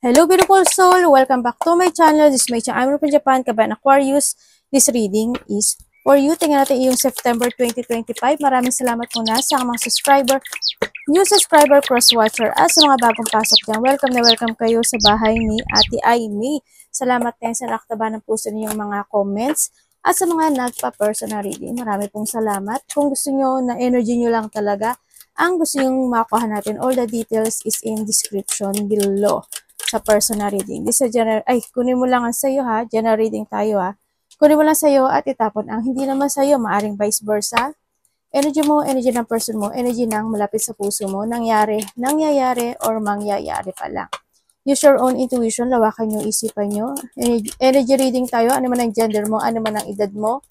Hello beautiful soul! Welcome back to my channel. This is my channel. I'm from Japan, Kaban Aquarius. This reading is for you. Tingnan natin yung September 2025. Maraming salamat muna sa mga subscriber, new subscriber, cross-watcher, at sa mga bagong pasok dyan. Welcome na welcome kayo sa bahay ni Ate Aimee. Salamat din sa naktaba ng puso ninyong mga comments at sa mga nagpa-personal reading. Marami pong salamat. Kung gusto nyo na energy nyo lang talaga, ang gusto nyo makuha natin, all the details is in description below. Sa personal reading. This is general, kunin mo lang ang sa'yo ha. General reading tayo ha. Kunin mo lang sa'yo at itapon ang hindi naman sa'yo. Maaring vice versa. Energy mo, energy ng person mo, energy ng malapit sa puso mo, nangyayari, or mangyayari pa lang. Use your own intuition, lawakan nyo, isipan nyo. Energy reading tayo, ano man ang gender mo, ano man ang edad mo.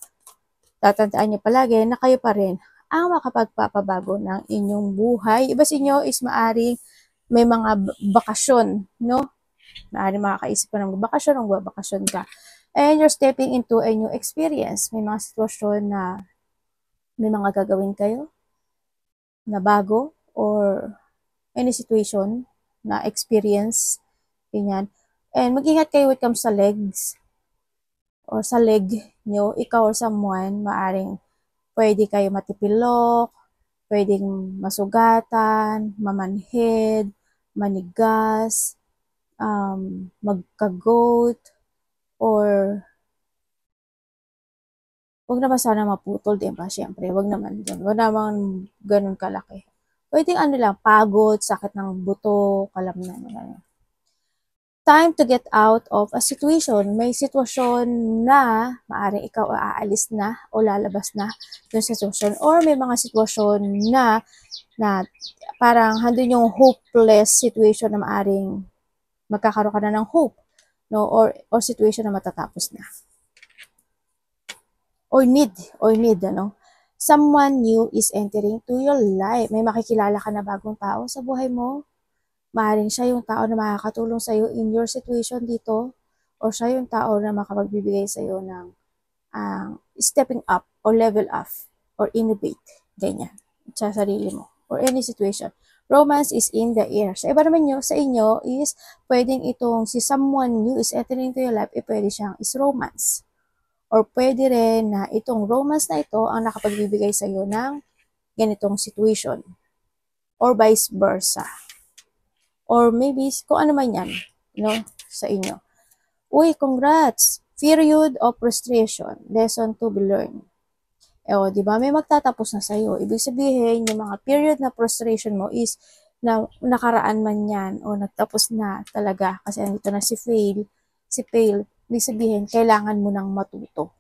Tatandaan nyo palagi na kayo pa rin ang makapagpapabago ng inyong buhay. Iba sa inyo is maaring may mga bakasyon, no? Maaaring makakaisip ka ng bakasyon, o bakasyon ka. And you're stepping into a new experience. May mga sitwasyon na may mga gagawin kayo na bago or any situation na experience. Ganyan. And mag-ingat kayo when it comes sa legs or sa leg nyo. Ikaw or someone, maaaring pwede kayo matipilok, pwedeng masugatan, mamanhid, manigas, magka-goat, or wag naman sana maputol, diba? Siyempre, wag naman ganun kalaki. Pwedeng ano lang, pagod, sakit ng buto, kalamnan, gano'n. Time to get out of a situation. May sitwasyon na maaaring ikaw aalis na o lalabas na dun sa sitwasyon, or may mga sitwasyon na parang handun yung hopeless situation na maaaring magkakaroon ka na ng hope, no? Or situation na matatapos na. Or need, ano? Someone new is entering to your life. May makikilala ka na bagong tao sa buhay mo. Maaaring siya yung tao na makakatulong sa'yo in your situation dito, or siya yung tao na makapagbibigay sa'yo ng stepping up, or level up, or innovate, ganyan, sa sarili mo, or any situation. Romance is in the air. Sa iba naman nyo, sa inyo is, pwedeng itong si someone new is entering into your life, pwede siyang is romance. Or pwede rin na itong romance na ito ang nakapagbibigay sa'yo ng ganitong situation. Or vice versa. Or maybe, kung ano man yan, no, sa inyo. Uy, congrats! Period of frustration. Lesson to be learned. Di ba? May magtatapos na sa'yo. Ibig sabihin, yung mga period na frustration mo is na nakaraan man yan o nagtapos na talaga. Kasi andito na si fail. Ibig sabihin, kailangan mo nang matuto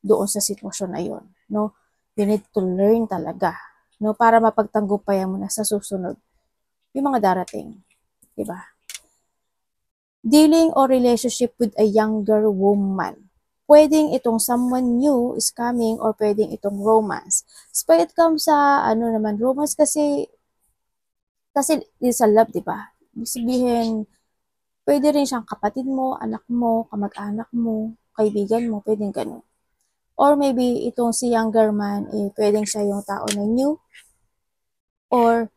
doon sa sitwasyon na yun. No? You need to learn talaga. No? Para mapagtanggupayan mo na sa susunod yung mga darating. Diba? Dealing or relationship with a younger woman. Pwedeng itong someone new is coming, or pwedeng itong romance. So, it comes sa, romance kasi it's a love, diba? Ibig sabihin, pwede rin siyang kapatid mo, anak mo, kamag-anak mo, kaibigan mo, pwedeng ganun. Or maybe itong si younger man, pwedeng siya yung tao na new, or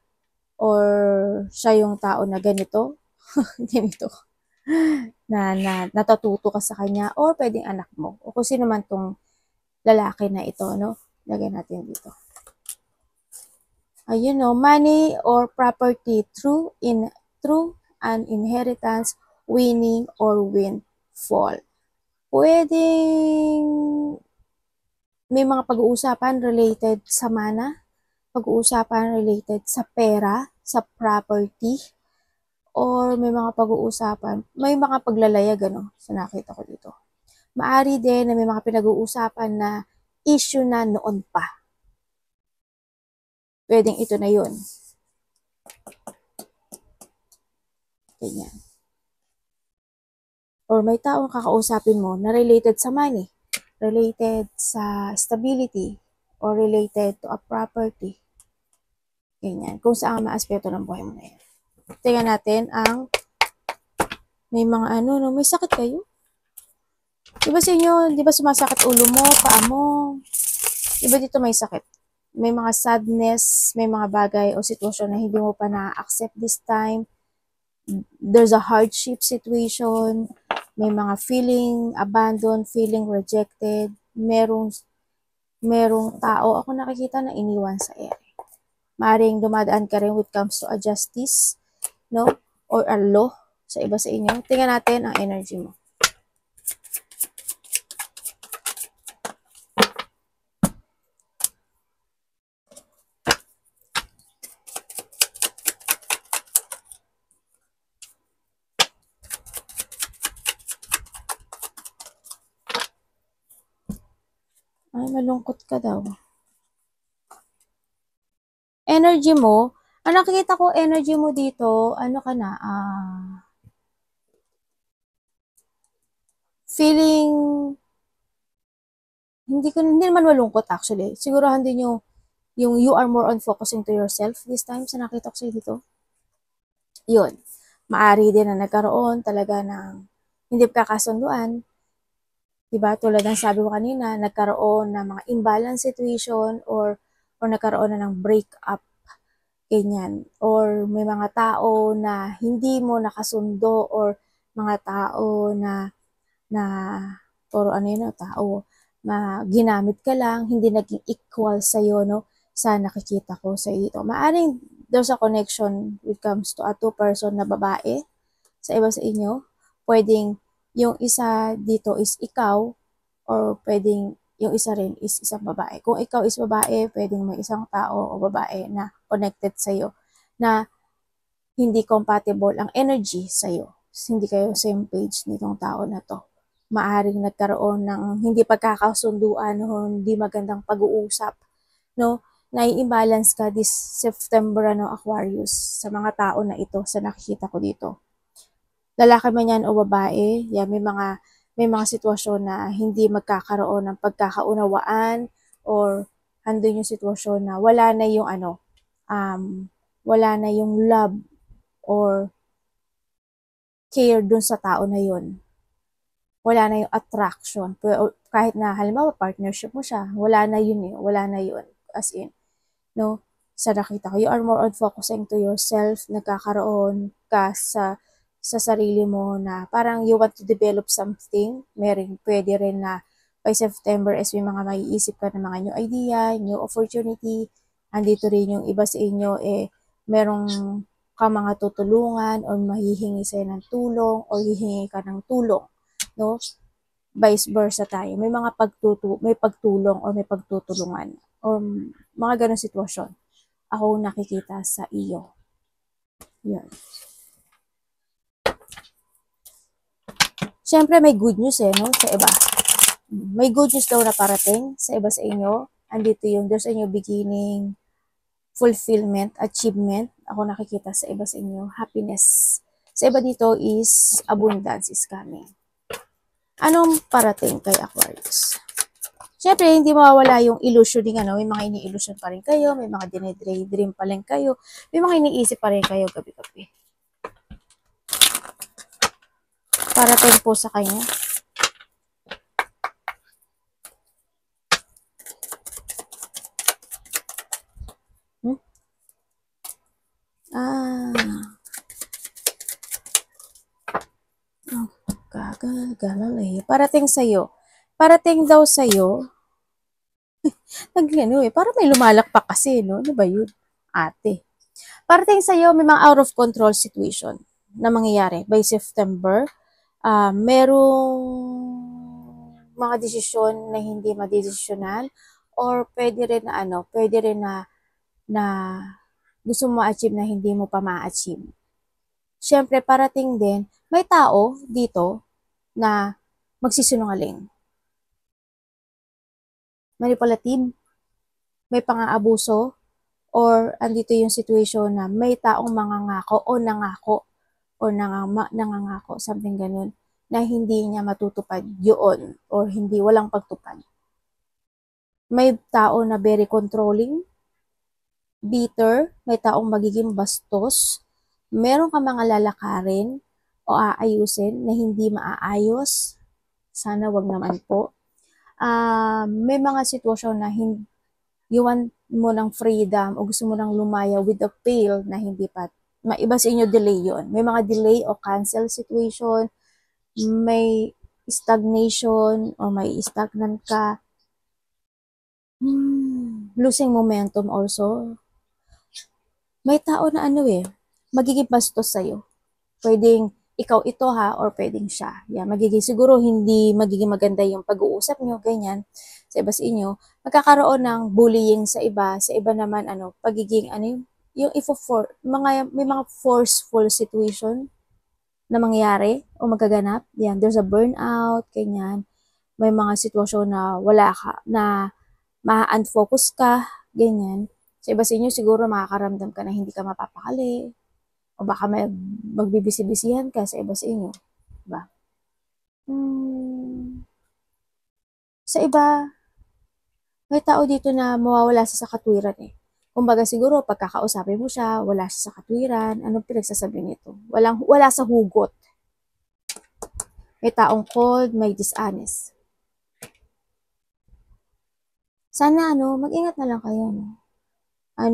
siya yung tao na ganito, na natututo ka sa kanya, or pwedeng anak mo, o kung sino man tong lalaki na ito, no? Lagay natin dito. Ayun, no? Money or property through an inheritance, winning or windfall. Pwedeng may mga pag-uusapan related sa mana, pag-uusapan related sa pera, sa property, or may mga pag-uusapan, may mga paglalaya, gano, sa nakita ko dito. Maari din na may mga pinag-uusapan na issue na noon pa. Pwedeng ito na yun. Ganyan. Or may taong kakausapin mo na related sa money, related sa stability, or related to a property. Ganyan. Kung saan ma-aspeto ng buhay mo na yan. Tingnan natin ang may mga may sakit kayo? Diba sa inyo, diba sumasakit ulo mo, paa mo? Diba dito may sakit? May mga sadness, may mga bagay o sitwasyon na hindi mo pa na-accept this time. there's a hardship situation, may mga feeling abandoned, feeling rejected, merong tao ako nakikita na iniwan sa ere. Maring dumadaan ka rin when it comes to a justice, no? Or a law sa iba sa inyo. Tingnan natin ang energy mo. Ay, malungkot ka daw. Energy mo, ang nakikita ko energy mo dito, ano ka na, feeling, hindi naman malungkot actually. Sigurahan din yung you are more on focusing to yourself this time sa nakita ko sa'yo dito. Yun. Maari din na nagkaroon talaga ng hindi pagkakasunduan. Diba? Tulad ng sabi ko kanina, nagkaroon ng mga imbalance situation or nagkaroon na ng breakup. Ganyan. Or may mga tao na hindi mo nakasundo or mga tao na or ano yun, tao na ginamit ka lang, hindi naging equal sa'yo, no? Sa nakikita ko sa dito. Maaring there's a connection when it comes to a two-person na babae sa iba sa inyo. Pwedeng yung isa dito is ikaw or pwedeng yung isa rin is isang babae. Kung ikaw is babae, pwedeng may isang tao o babae na connected sa'yo na hindi compatible ang energy sa'yo. Hindi kayo same page nitong tao na to. Maaring nagkaroon ng hindi pagkakasunduan o hindi magandang pag-uusap, no? Nai-imbalance ka this September, Aquarius, sa mga tao na ito, sa nakikita ko dito. Lalaki man yan o babae, yan, may mga sitwasyon na hindi magkakaroon ng pagkakaunawaan or andun yung sitwasyon na wala na yung wala na yung love or care dun sa tao na yun. Wala na yung attraction. Kahit na halimbawa partnership mo siya, wala na yun eh. Wala na yun. As in, no? Sa nakita ko, you are more on focusing to yourself. Nagkakaroon ka sa sarili mo na parang you want to develop something. Pwede rin na by September is may mga maiisip ka ng mga new idea, new opportunity. Andito rin yung iba sa inyo merong ka mga tutulungan or mahihingi sa'yo ng tulong or hihingi ka ng tulong, no? Vice versa tayo. May mga may pagtulong or may pagtutulungan or mga ganong sitwasyon ako nakikita sa iyo. Yan. Siyempre may good news no, sa iba. May good news daw na parating sa iba sa inyo. Andito yung there's a new beginning, fulfillment, achievement. Ako nakikita sa iba sa inyo, happiness. Sa iba dito is abundance is coming. Anong parating kay Aquarius? Siyempre, hindi mawawala yung illusioning, may mga ini-illusion pa rin kayo, may mga dinidream pa rin kayo, may mga iniisip pa rin kayo gabi-gabi. Parating po sa kanya. Parating sa'yo. Parating daw sa'yo. Parang may lumalakpak kasi, no? Ano ba yun? Ate. Parating sa'yo, may mga out of control situation na mangyayari by September. Merong mga desisyon na hindi madesisyonan or pwede rin na gusto mo ma-achieve na hindi mo pa ma-achieve. Siyempre, parating din, may tao dito na magsisinungaling. Manipulative, may pang-aabuso, or andito yung situation na may taong mangangako o nangako or nangangako, something ganun, na hindi niya matutupad yun or hindi walang pagtupad. May tao na very controlling, bitter, may taong magiging bastos, meron ka mga lalakarin o aayusin na hindi maaayos, sana wag naman po. May mga sitwasyon na you want mo ng freedom o gusto mo ng lumaya with a pail na hindi pa Maiba sa inyo, delay yon. May mga delay o cancel situation, may stagnation o may stagnant ka. Losing momentum also. May tao na magiging bastos sa'yo. Pwedeng ikaw ito ha, or pwedeng siya. Yeah, siguro hindi magiging maganda yung pag-uusap nyo, ganyan, sa iba sa inyo. Magkakaroon ng bullying sa iba naman, pagiging, yung may mga forceful situation na mangyayari o magaganap. Yan, there's a burnout, ganyan. May mga sitwasyon na wala ka, na ma-unfocus ka, ganyan. Sa iba sa inyo, siguro makakaramdam ka na hindi ka mapapakali, o baka magbibisi-bisihan ka sa iba sa inyo. Diba? Sa iba, may tao dito na mawawala sa katwiran eh. Kumbaga siguro, pagkakausapin mo siya, wala siya sa katwiran, anong pinagsasabi nito? Wala sa hugot. May taong cold, may dishonest. Sana mag-ingat na lang kayo, no?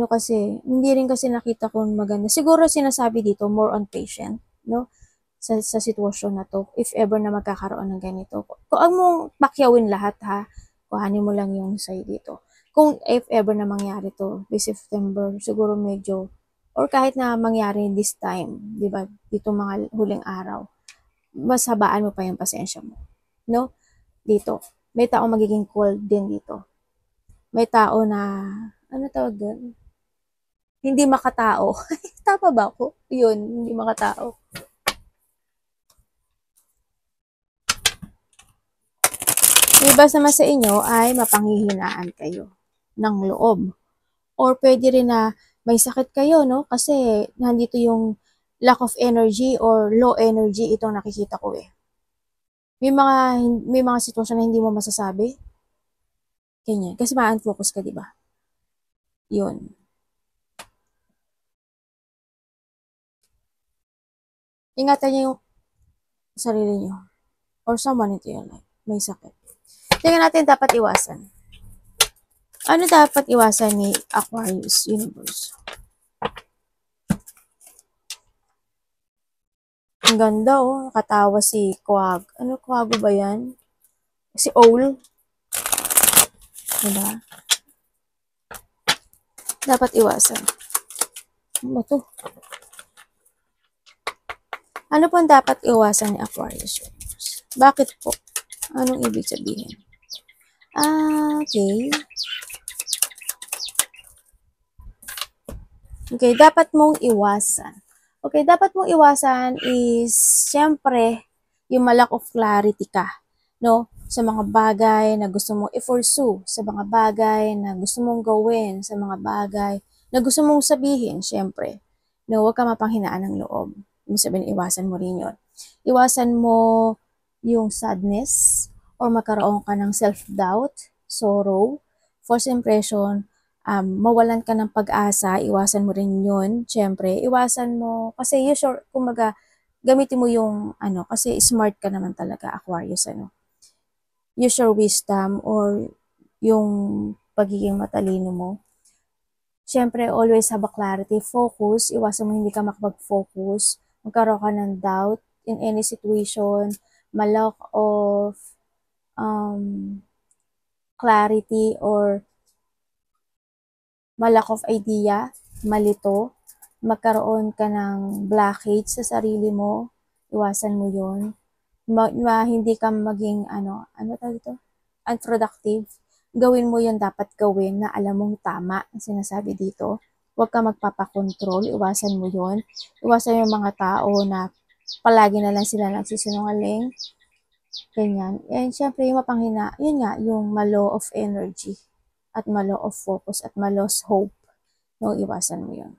Kasi, hindi rin kasi nakita kong maganda. Siguro sinasabi dito, more on patient, no? Sa sitwasyon na to, if ever na magkakaroon ng ganito. Kung ang mong pakyawin lahat ha, kuhanin mo lang yung sa'yo dito. Kung if ever na mangyari to, by September, siguro medyo, or kahit na mangyari this time, di ba, dito mga huling araw, mas habaan mo pa yung pasensya mo. No? Dito. May tao magiging cold din dito. May tao na, tawag doon? Hindi makatao. Tama ba ako? Yun, hindi makatao. Iba naman sa inyo ay mapanghihinaan kayo ng loob. Or pwede rin na may sakit kayo, no? Kasi nandito yung lack of energy or low energy itong nakikita ko eh. May mga sitwasyon na hindi mo masasabi. Ganyan. Kasi ma-unfocus ka, di ba? Yun. Ingatan niyo yung sarili niyo. Or someone into your life. May sakit. Tingnan natin dapat iwasan. Ano dapat iwasan ni Aquarius Universe? Ang ganda oh. Nakatawa si Quag. Quago ba yan? Si Owl. Diba? Dapat iwasan. Ano ba to? Ano po ang dapat iwasan ni Aquarius Universe? Bakit po? Anong ibig sabihin? Okay. Okay, dapat mong iwasan. Okay, dapat mong iwasan is, syempre, yung lack of clarity ka, no? Sa mga bagay na gusto mong i-pursue, sa mga bagay na gusto mong gawin, sa mga bagay na gusto mong sabihin, syempre. No, huwag ka mapanghinaan ng loob. Ibig sabihin, iwasan mo rin yun. Iwasan mo yung sadness or magkaroon ka ng self-doubt, sorrow, false impression, mawalan ka ng pag-asa, iwasan mo rin yun. Siyempre, iwasan mo, kasi kumbaga, gamitin mo yung, kasi smart ka naman talaga, Aquarius, Use your wisdom or yung pagiging matalino mo. Siyempre, always have a clarity, focus, iwasan mo hindi ka makapag-focus, magkaroon ka ng doubt in any situation, lack of clarity or lack of idea, malito, magkaroon ka ng blockage sa sarili mo, iwasan mo yun. Hindi ka maging, unproductive. Gawin mo yun dapat gawin na alam mong tama ang sinasabi dito. Huwag ka magpapakontrol, iwasan mo yun. Iwasan yung mga tao na palagi na lang sila nagsisinungaling. Ganyan. And syempre, yung mapanghina, yun nga, yung malo of energy at malo of focus at malos hope. No, iwasan mo yun.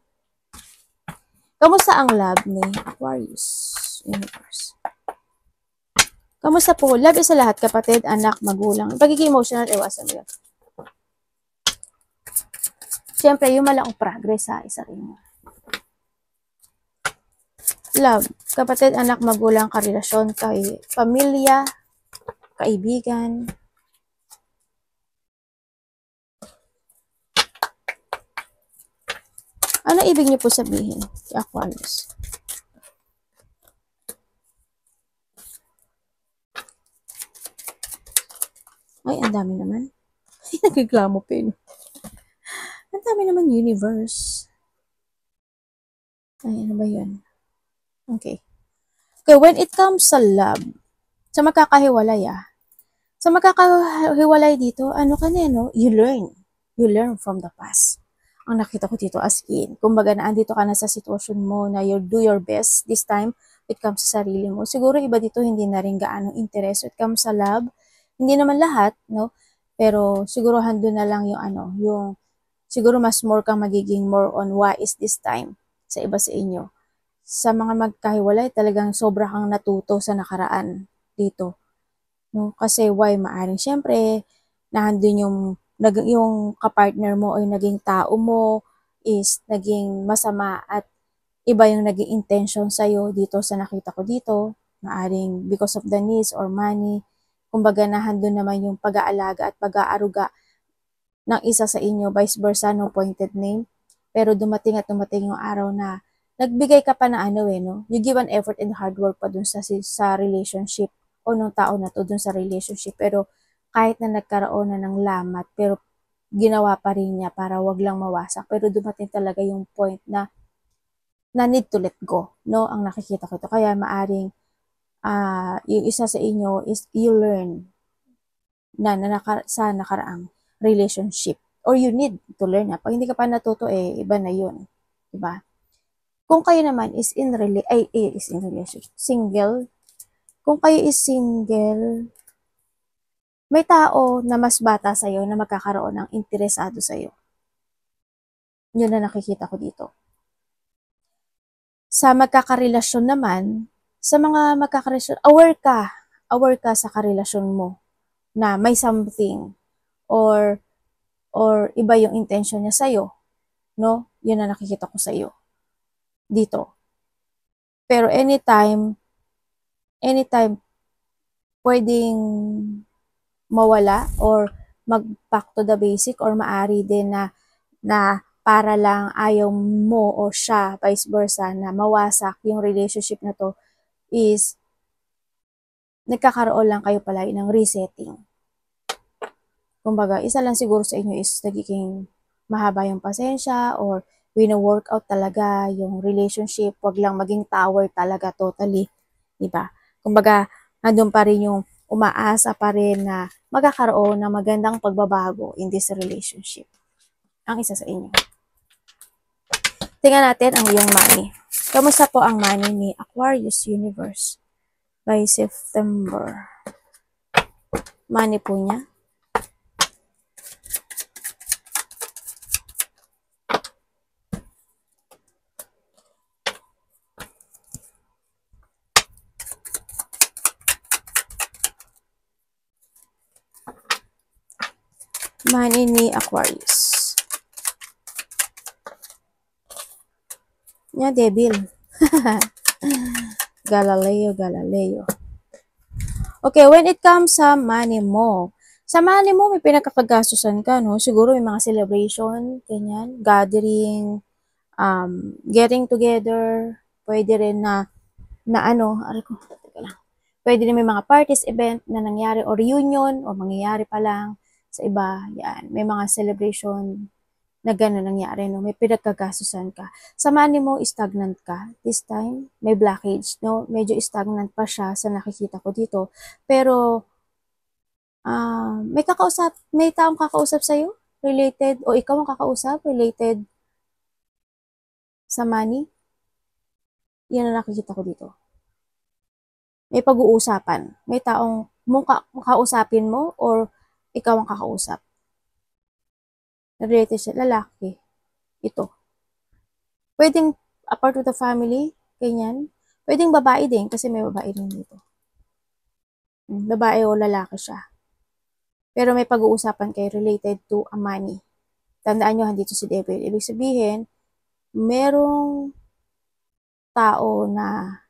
Kamusta ang love ni Aquarius Universe? Kamusta po? Love is sa lahat, kapatid, anak, magulang. Pagiging emotional, iwasan mo yun. Siyempre, yung malaking progress sa isa rin. Love, kapatid, anak, magulang, karelasyon, kay pamilya, kaibigan. Ano ibig niyo po sabihin, Aquarius? Ay, ang dami naman. Nagreklamo pa yun. Ang dami naman universe. Ay, ano ba yun? Okay. Okay, when it comes sa love, sa magkakahiwalay Sa magkakahiwalay dito, ano ka na, no? You learn. You learn from the past. Ang nakita ko dito as in, kumbaga naandito ka na sa sitwasyon mo na you do your best this time, it comes sa sarili mo. Siguro iba dito hindi na rin gaano interest. It comes sa love, hindi naman lahat, no? Pero siguro hando na lang yung yung siguro mas more kang magiging more on wise this time sa iba sa inyo. Sa mga magkahiwalay, talagang sobra kang natuto sa nakaraan dito. No? Kasi why maaring syempre, nandun yung kapartner mo o yung naging tao mo is naging masama at iba yung naging intention sa'yo dito sa nakita ko dito. Maaring because of the needs or money. Kumbaga nahandun naman yung pag-aalaga at pag-aaruga ng isa sa inyo, vice versa, no pointed name. Pero dumating yung araw na nagbigay ka pa na no? You give an effort and hard work pa dun sa relationship o nung tao na to dun sa relationship. Pero kahit na nagkaroon na ng lamat, pero ginawa pa rin niya para wag lang mawasak. Pero dumating talaga yung point na need to let go, no? Ang nakikita ko to. Kaya maaring yung isa sa inyo is you learn sa nakaraang relationship. Or you need to learn na. Pag hindi ka pa natuto, iba na yun. Diba? Kung kayo naman is in relationship, single, kung kayo is single, may tao na mas bata sa'yo na magkakaroon ng interesado sa'yo. Yun na nakikita ko dito. Sa magkakarelasyon naman, sa mga magkakarelasyon, aware ka sa karelasyon mo na may something or iba yung intention niya sa'yo, no? Yun na nakikita ko sa'yo dito. Pero anytime, pwedeng mawala or mag-back to the basic or maari din na para lang ayaw mo o siya, vice versa, na mawasak yung relationship na to is nagkakaroon lang kayo palagi ng resetting. Kumbaga, isa lang siguro sa inyo is nagiging mahaba yung pasensya or wino-workout talaga yung relationship. Wag lang maging tower talaga totally. Diba? Kumbaga, nandun pa rin yung umaasa pa rin na magkakaroon ng magandang pagbabago in this relationship. Ang isa sa inyo. Tingnan natin ang iyong money. Kamusta po ang money ni Aquarius Universe by September? Money po niya. Money ni Aquarius. Nya Devil. Galileo. Okay, when it comes sa money mo, may pinagkakagastusan ka, no? Siguro may mga celebration, ganyan, gathering, getting together, pwede rin pwede rin may mga parties, event na nangyari o reunion o mangyayari pa lang sa iba, yan. May mga celebration na gano'n nangyari, no? May pinagkagasusan ka. Sa money mo, stagnant ka. This time, may blockage, no? Medyo stagnant pa siya sa nakikita ko dito. Pero, may taong kakausap sa'yo related, o ikaw ang kakausap related sa money. Yan ang nakikita ko dito. May pag-uusapan. May taong kausapin mo or ikaw ang kakausap. Related siya, lalaki. Ito. Pwedeng apart with the family, ganyan. Pwedeng babae din, kasi may babae din dito. Babae o lalaki siya. Pero may pag-uusapan kayo related to a money. Tandaan nyo, handito si Devil. Ibig sabihin, merong tao na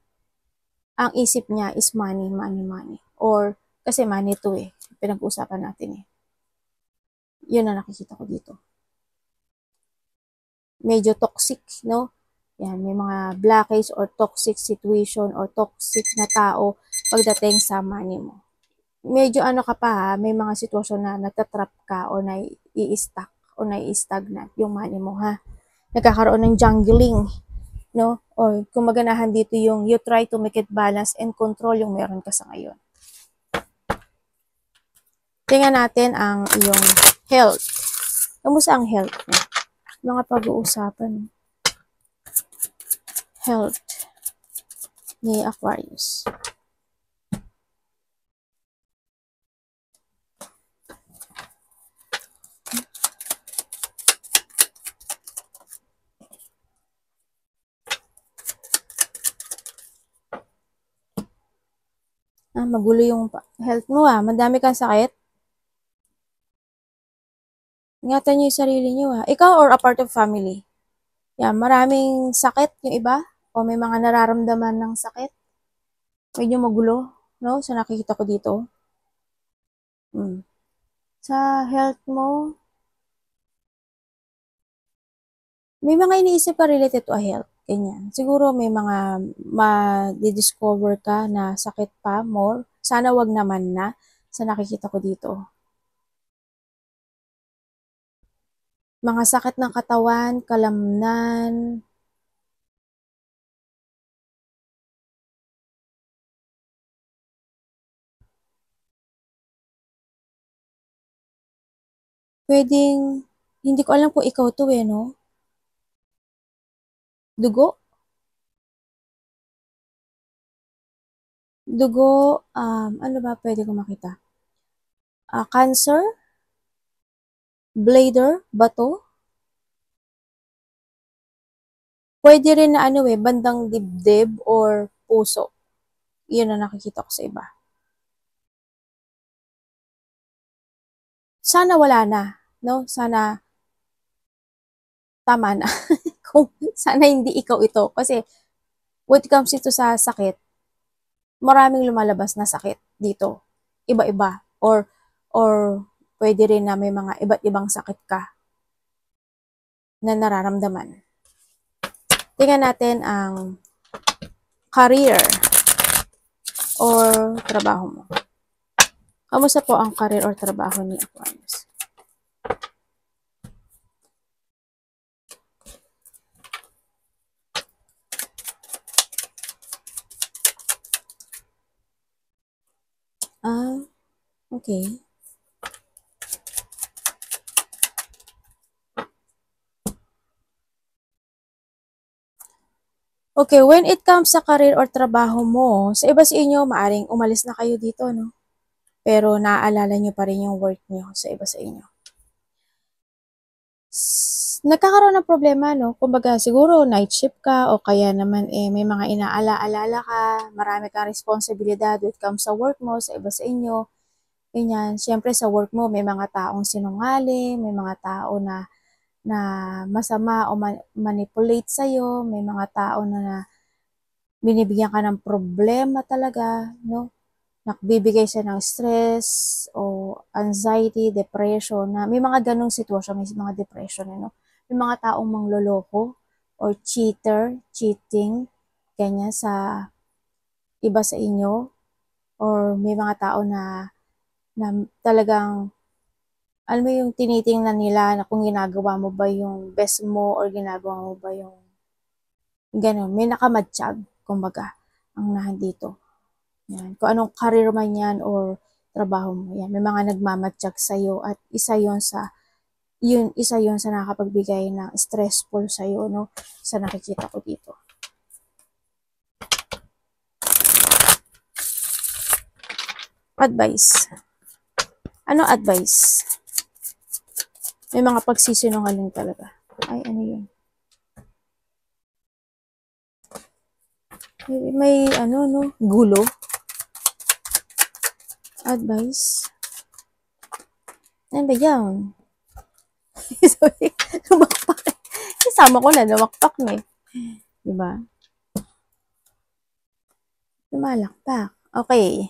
ang isip niya is money. Or, kasi money to pinag-uusapan natin Yun na nakikita ko dito. medyo toxic, no? Yan, may mga blockage or toxic situation or toxic na tao pagdating sa money mo. Medyo ano ka pa ha, may mga sitwasyon na natatrap ka o nai-stuck o nai-stagnant yung money mo ha. Nagkakaroon ng jungling, no? O kung maganahan dito yung you try to make it balance and control yung meron ka sa ngayon. Tingnan natin ang iyong health. Kamusta ang health mo? Mga pag-uusapan. Health ni Aquarius. Magulo yung health mo Madami kang sakit. Ingatan niyo yung sarili niyo Ikaw or a part of family? Yan, maraming sakit yung iba o may mga nararamdaman ng sakit. Medyo magulo, no? Sa nakikita ko dito. Sa health mo, may mga iniisip ka related to a health. Ganyan. Siguro may mga ma-discover ka na sakit pa more. Sana wag naman na sa nakikita ko dito. Mga sakit ng katawan, kalamnan, pwedeng, hindi ko alam kung ikaw to no? Dugo? Dugo, ano ba pwede ko makita? Cancer? Bladder? Bato? Pwede rin na bandang dibdib or puso. Iyon ang nakikita ko sa iba. Sana wala na, no? Sana tama na. Kung sana hindi ikaw ito. Kasi when it comes ito sa sakit, maraming lumalabas na sakit dito. Iba-iba. Or pwede rin na may mga iba't ibang sakit ka na nararamdaman. Tingnan natin ang career or trabaho mo. Kamusta po ang career or trabaho ni Aquarius? Okay. Okay, when it comes sa career or trabaho mo, sa iba sa inyo, maaring umalis na kayo dito, no? Pero naaalala nyo pa rin yung work nyo sa iba sa inyo. Nagkakaroon ng problema, no? Kumbaga, siguro night shift ka o kaya naman may mga inaala-alala ka, marami kang responsibilidad when it comes sa work mo, sa iba sa inyo. Ganyan. Siyempre, sa work mo, may mga taong sinungaling, may mga tao na masama o manipulate sa'yo, may mga tao na binibigyan ka ng problema talaga, no? Nakbibigay siya ng stress o anxiety, depression, na may mga ganong sitwasyon, may mga depression, no? May mga taong mangloloko or cheating, ganyan sa iba sa inyo, or may mga tao na talagang alam mo yung tinitingnan nila na kung ginagawa mo ba yung best mo or ginagawa mo ba yung gano'n. May nakamatsyag, kumbaga, ang nahandito. Yan. Kung anong career man yan or trabaho mo yan. May mga nagmamatsyag sa'yo at isa yon sa nakakapagbigay ng stressful sa'yo, no? Sa nakikita ko dito. Advice. Ano advice? May mga pagsisinungaling talaga. Ay, ano yun? May no? Gulo. Advice. Ano ba yan? Sorry, lumakpak. Kasama ko na, lumakpak na Diba? Lumalakpak. Okay.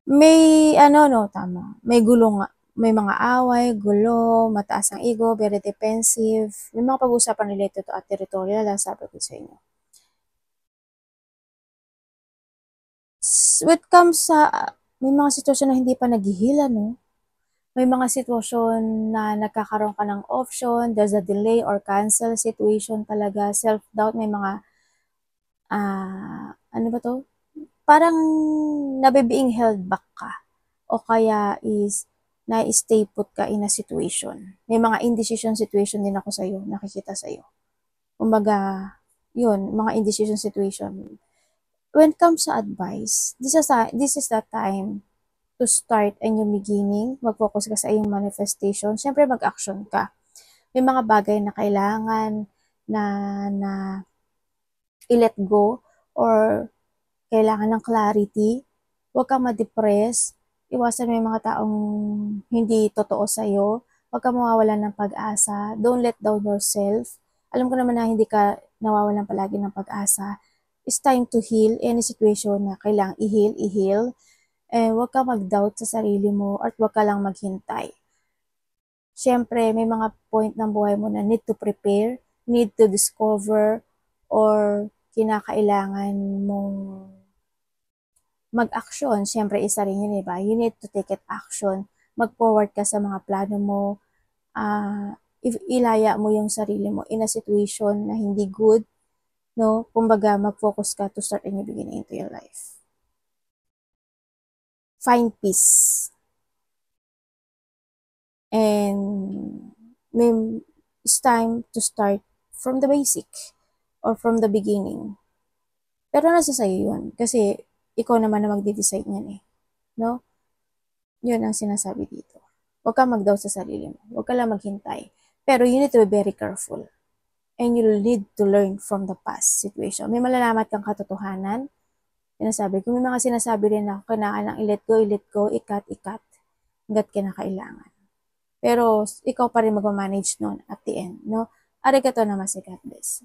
May, no, tama. May gulo nga. may mga away, gulo, mataas ang ego, very defensive. May mga pag-uusapan related to at territorial, sabi ko sa inyo. When it comes sa, may mga sitwasyon na hindi pa naghihila, no? May mga sitwasyon na nagkakaroon ka ng option, there's a delay or cancel situation talaga, self-doubt, may mga, ano ba to? Parang nabibeing held back ka. O kaya is, na-stay put ka in a situation. May mga indecision situation din ako sa'yo, nakikita sa'yo. Kumbaga, yun, mga indecision situation. When it comes sa advice, this is the time to start a new beginning. Mag-focus ka sa iyong manifestation. Siyempre, mag-action ka. May mga bagay na kailangan na i-let go or kailangan ng clarity. Huwag kang ma-depress. Iwasan mo yung mga taong hindi totoo sa'yo. Huwag kang mawawalan ng pag-asa. Don't let down yourself. Alam ko naman na hindi ka nawawalan palagi ng pag-asa. It's time to heal any situation na kailangang i-heal. Huwag kang mag-doubt sa sarili mo at huwag ka lang maghintay. Siyempre, may mga point ng buhay mo na need to prepare, need to discover, or kinakailangan mong mag-action. Siyempre, isa rin yun, diba? You need to take it action. Mag-forward ka sa mga plano mo. Ilaya mo yung sarili mo in a situation na hindi good, no? Kumbaga, mag-focus ka to start a new beginning into your life. Find peace. And it's time to start from the basic or from the beginning. Pero nasa sa'yo yun. Kasi ikaw naman na magde-decide niyan eh. No? Yun ang sinasabi dito. Huwag kang mag-doubt sa sarili mo. Huwag ka lang maghintay. Pero you need to be very careful. And you need to learn from the past situation. May malalaman kang katotohanan. Sinasabi ko, may mga sinasabi rin ako, kailangan i-let go, ikat. Hanggat kinakailangan. Pero ikaw pa rin mag-manage nun at the end. No? Arigato namaste, God bless.